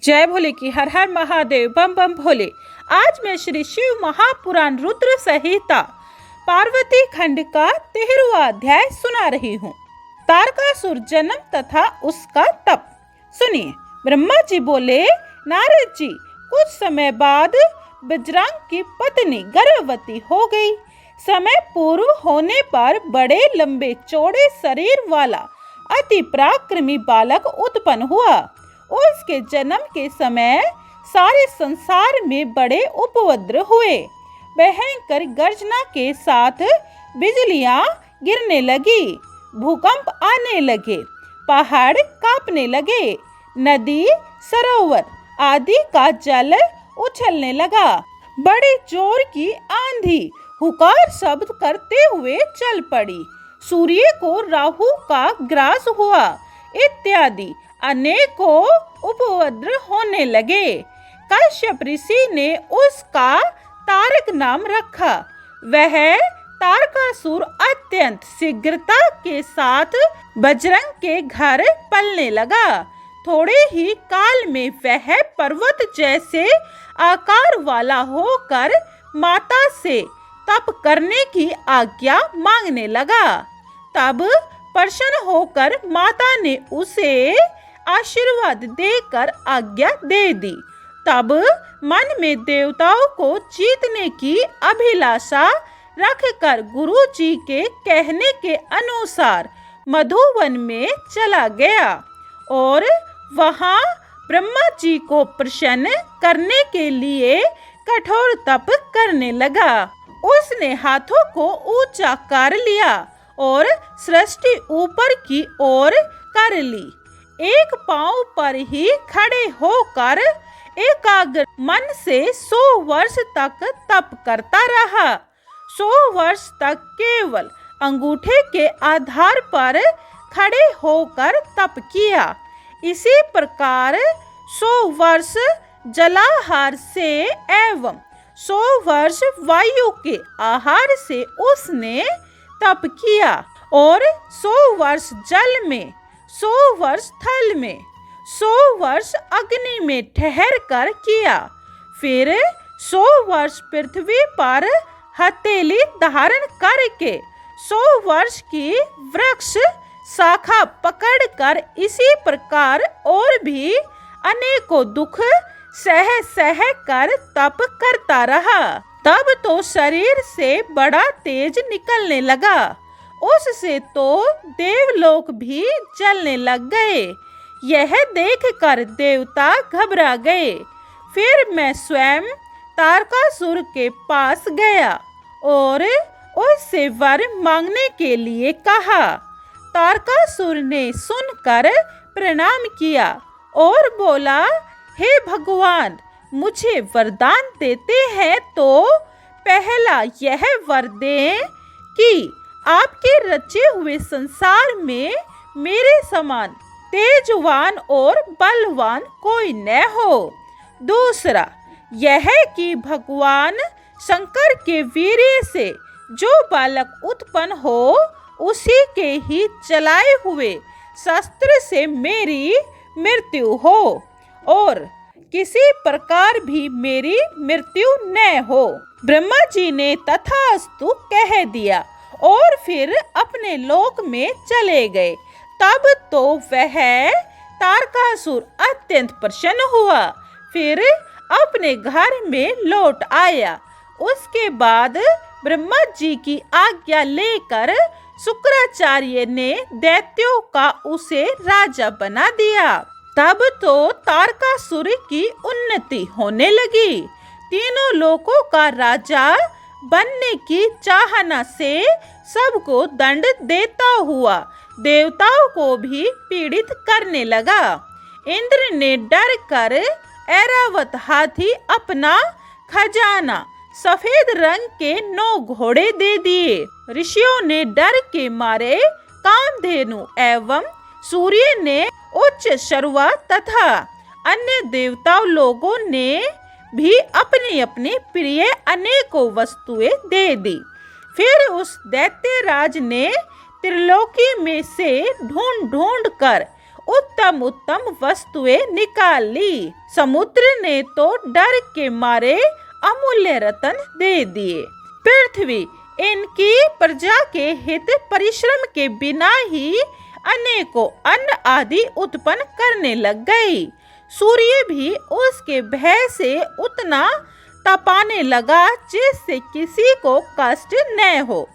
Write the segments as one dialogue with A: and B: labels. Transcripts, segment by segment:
A: जय भोले की हर हर महादेव बम बम भोले। आज मैं श्री शिव महापुराण रुद्र संहिता पार्वती खंड का 13वां अध्याय सुना रही हूँ। तारकासुर जन्म तथा उसका तप। सुनिए। ब्रह्मा जी बोले, नारद जी, कुछ समय बाद बजरंग की पत्नी गर्भवती हो गई। समय पूर्व होने पर बड़े लंबे चौड़े शरीर वाला अति पराक्रमी बालक उत्पन्न हुआ। उसके जन्म के समय सारे संसार में बड़े उपद्रव हुए। भयंकर गर्जना के साथ बिजलियां गिरने लगी, भूकंप आने लगे, पहाड़ कांपने लगे, नदी सरोवर आदि का जल उछलने लगा। बड़े जोर की आंधी हुकार शब्द करते हुए चल पड़ी। सूर्य को राहु का ग्रास हुआ इत्यादि अनेकों उपद्रव होने लगे। कश्यप ऋषि ने उसका तारक नाम रखा। वह तारकासुर अत्यंत शीघ्रता के साथ बजरंग के घर पलने लगा। थोड़े ही काल में वह पर्वत जैसे आकार वाला होकर माता से तप करने की आज्ञा मांगने लगा। तब प्रसन्न होकर माता ने उसे आशीर्वाद देकर आज्ञा दे दी। तब मन में देवताओं को जीतने की अभिलाषा रखकर गुरु जी के कहने के अनुसार मधुवन में चला गया और वहां ब्रह्मा जी को प्रसन्न करने के लिए कठोर तप करने लगा। उसने हाथों को ऊंचा कर लिया और सृष्टि ऊपर की ओर कर ली। एक पांव पर ही खड़े होकर एकाग्र मन से 100 वर्ष तक तप करता रहा। 100 वर्ष तक केवल अंगूठे के आधार पर खड़े होकर तप किया। इसी प्रकार 100 वर्ष जलाहार से एवं 100 वर्ष वायु के आहार से उसने तप किया और 100 वर्ष जल में, 100 वर्ष थल में, 100 वर्ष अग्नि में ठहर कर किया। फिर 100 वर्ष पृथ्वी पर हथेली धारण करके 100 वर्ष की वृक्ष शाखा पकड़कर इसी प्रकार और भी अनेकों दुख सह सह कर तप करता रहा। तब तो शरीर से बड़ा तेज निकलने लगा। उससे तो देवलोक भी जलने लग गए। यह देखकर देवता घबरा गए। फिर मैं स्वयं तारकासुर के पास गया और उससे वर मांगने के लिए कहा। तारकासुर ने सुनकर प्रणाम किया और बोला, हे भगवान, मुझे वरदान देते हैं तो पहला यह वर दें कि आपके रचे हुए संसार में मेरे समान तेजवान और बलवान कोई न हो। दूसरा यह कि भगवान शंकर के वीर्य से जो बालक उत्पन्न हो उसी के ही चलाए हुए शस्त्र से मेरी मृत्यु हो और किसी प्रकार भी मेरी मृत्यु न हो। ब्रह्मा जी ने तथास्तु कह दिया और फिर अपने लोक में चले गए। तब तो वह तारकासुर अत्यंत प्रसन्न हुआ। फिर अपने घर में लौट आया। उसके बाद ब्रह्मा जी की आज्ञा लेकर शुक्राचार्य ने दैत्यों का उसे राजा बना दिया। तब तो तारकासुर की उन्नति होने लगी। तीनों लोकों का राजा बनने की चाहना से सबको दंड देता हुआ देवताओं को भी पीड़ित करने लगा। इंद्र ने डर कर ऐरावत हाथी अपना खजाना सफेद रंग के 9 घोड़े दे दिए। ऋषियों ने डर के मारे कामधेनु एवं सूर्य ने उच्च शर्वा तथा अन्य देवता लोगों ने भी अपनी अपनी प्रिय अनेकों वस्तुएं दे दी। फिर उस दैत्य राज ने त्रिलोकी में से ढूंढ ढूंढ कर उत्तम उत्तम वस्तुएं निकाल ली। समुद्र ने तो डर के मारे अमूल्य रत्न दे दिए। पृथ्वी इनकी प्रजा के हित परिश्रम के बिना ही अनेकों अन्न आदि उत्पन्न करने लग गई। सूर्य भी उसके भय से उतना तपाने लगा जिससे किसी को कष्ट न हो।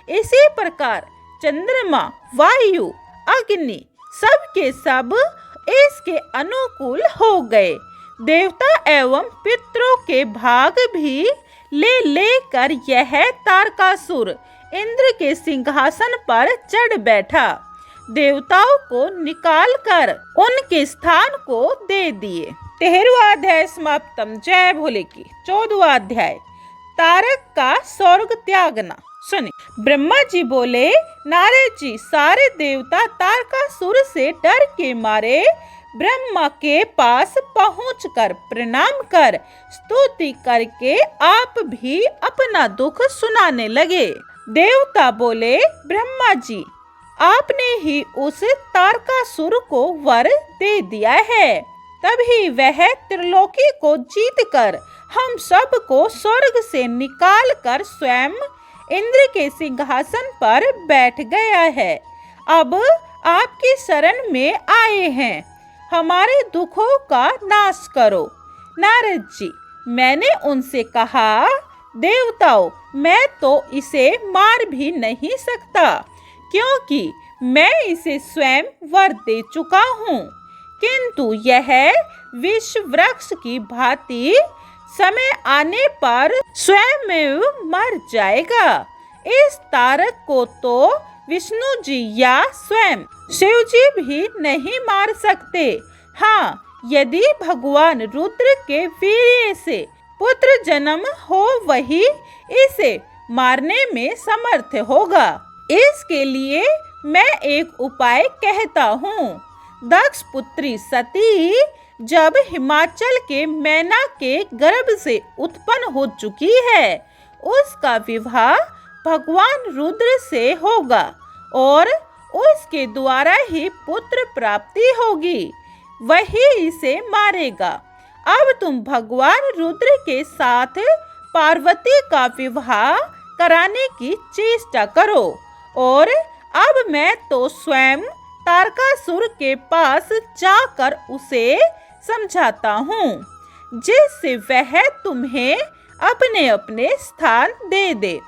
A: इसी प्रकार चंद्रमा, वायु, अग्नि सब के सब इसके अनुकूल हो गए। देवता एवं पितरों के भाग भी ले लेकर यह तारकासुर इंद्र के सिंहासन पर चढ़ बैठा। देवताओं को निकालकर उनके स्थान को दे दिए। 13वां अध्याय समाप्तम। जय भोले की। 14वां अध्याय तारक का स्वर्ग त्यागना। सुनिए। ब्रह्मा जी बोले, नारद जी, सारे देवता तारकासुर से डर के मारे ब्रह्मा के पास पहुंचकर प्रणाम कर स्तुति करके आप भी अपना दुख सुनाने लगे। देवता बोले, ब्रह्मा जी, आपने ही उस तारकासुर को वर दे दिया है, तभी वह त्रिलोकी को जीतकर हम सब को स्वर्ग से निकाल कर स्वयं इंद्र के सिंहासन पर बैठ गया है। अब आपकी शरण में आए हैं, हमारे दुखों का नाश करो। नारद जी, मैंने उनसे कहा, देवताओं, मैं तो इसे मार भी नहीं सकता, क्योंकि मैं इसे स्वयं वर दे चुका हूँ। किंतु यह विष वृक्ष की भांति समय आने पर स्वयं मर जाएगा। इस तारक को तो विष्णु जी या स्वयं शिव जी भी नहीं मार सकते। हाँ, यदि भगवान रुद्र के वीर्य से पुत्र जन्म हो, वही इसे मारने में समर्थ होगा। इसके लिए मैं एक उपाय कहता हूँ। दक्ष पुत्री सती जब हिमाचल के मैना के गर्भ से उत्पन्न हो चुकी है, उसका विवाह भगवान रुद्र से होगा और उसके द्वारा ही पुत्र प्राप्ति होगी, वही इसे मारेगा। अब तुम भगवान रुद्र के साथ पार्वती का विवाह कराने की चेष्टा करो, और अब मैं तो स्वयं तारकासुर के पास जाकर उसे समझाता हूँ, जिससे वह तुम्हें अपने अपने स्थान दे दे।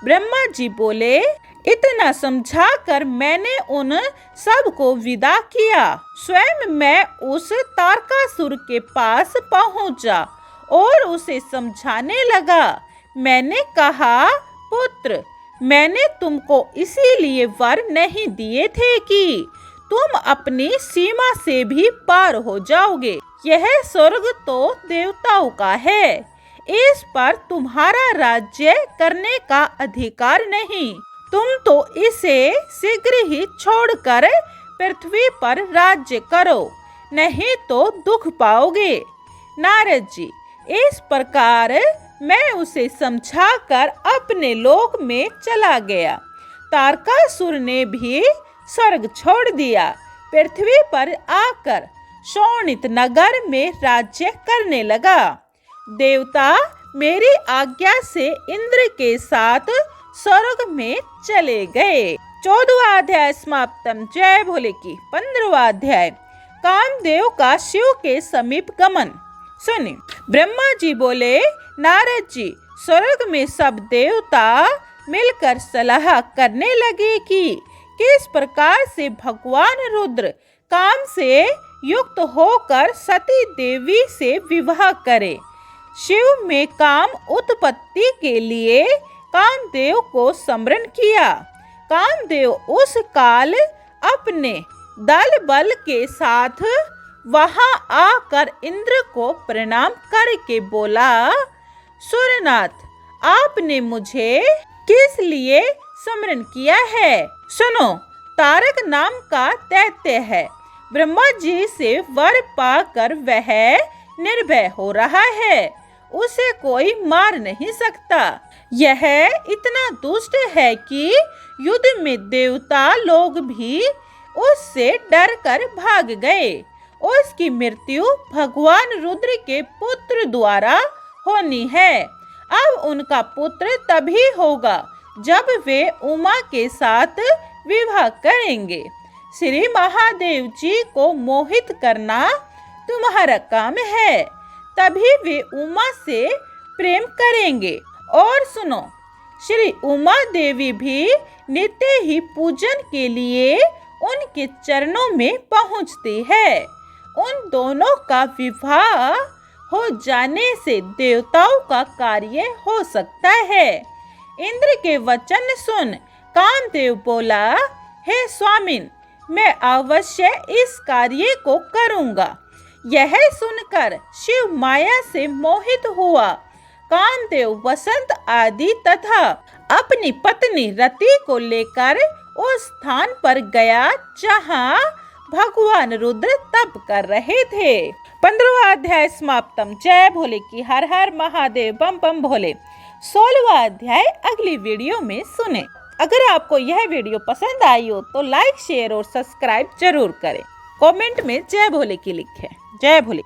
A: ब्रह्मा जी बोले, इतना समझाकर मैंने उन सब को विदा किया। स्वयं मैं उस तारकासुर के पास पहुंचा और उसे समझाने लगा। मैंने कहा, पुत्र, मैंने तुमको इसीलिए वर नहीं दिए थे कि तुम अपनी सीमा से भी पार हो जाओगे। यह स्वर्ग तो देवताओं का है, इस पर तुम्हारा राज्य करने का अधिकार नहीं। तुम तो इसे शीघ्र ही छोड़कर पृथ्वी पर राज्य करो, नहीं तो दुख पाओगे। नारद जी, इस प्रकार मैं उसे समझाकर अपने लोक में चला गया। तारकासुर ने भी स्वर्ग छोड़ दिया, पृथ्वी पर आकर शोणित नगर में राज्य करने लगा। देवता मेरी आज्ञा से इंद्र के साथ स्वर्ग में चले गए। 14वां अध्याय समाप्तम। जय भोले की। 15वां अध्याय कामदेव का शिव के समीप गमन। सुनिए। ब्रह्मा जी बोले, नारद जी, स्वर्ग में सब देवता मिलकर सलाह करने लगे कि किस प्रकार से भगवान रुद्र काम से युक्त होकर सती देवी से विवाह करे। शिव में काम उत्पत्ति के लिए कामदेव को स्मरण किया। कामदेव उस काल अपने दल बल के साथ वहां आकर इंद्र को प्रणाम करके बोला, सूर्यनाथ, आपने मुझे किस लिए स्मरण किया है? सुनो, तारक नाम का दैत्य है, ब्रह्मा जी से वर पाकर वह निर्भय हो रहा है, उसे कोई मार नहीं सकता। यह इतना दुष्ट है कि युद्ध में देवता लोग भी उससे डरकर भाग गए। उसकी मृत्यु भगवान रुद्र के पुत्र द्वारा होनी है। अब उनका पुत्र तभी होगा जब वे उमा के साथ विवाह करेंगे। श्री महादेव जी को मोहित करना तुम्हारा काम है, तभी वे उमा से प्रेम करेंगे। और सुनो, श्री उमा देवी भी नित्य ही पूजन के लिए उनके चरणों में पहुंचती है। उन दोनों का विवाह हो जाने से देवताओं का कार्य हो सकता है। इंद्र के वचन सुन कामदेव बोला, हे स्वामिन, मैं अवश्य इस कार्य को करूंगा। यह सुनकर शिव माया से मोहित हुआ। कामदेव वसंत आदि तथा अपनी पत्नी रति को लेकर उस स्थान पर गया जहां भगवान रुद्र तप कर रहे थे। 15वां अध्याय समाप्तम। जय भोले की हर हर महादेव, बम बम भोले। 16वां अध्याय अगली वीडियो में सुने। अगर आपको यह वीडियो पसंद आई हो तो लाइक, शेयर और सब्सक्राइब जरूर करें। कमेंट में जय भोले की लिखें। जय भोले।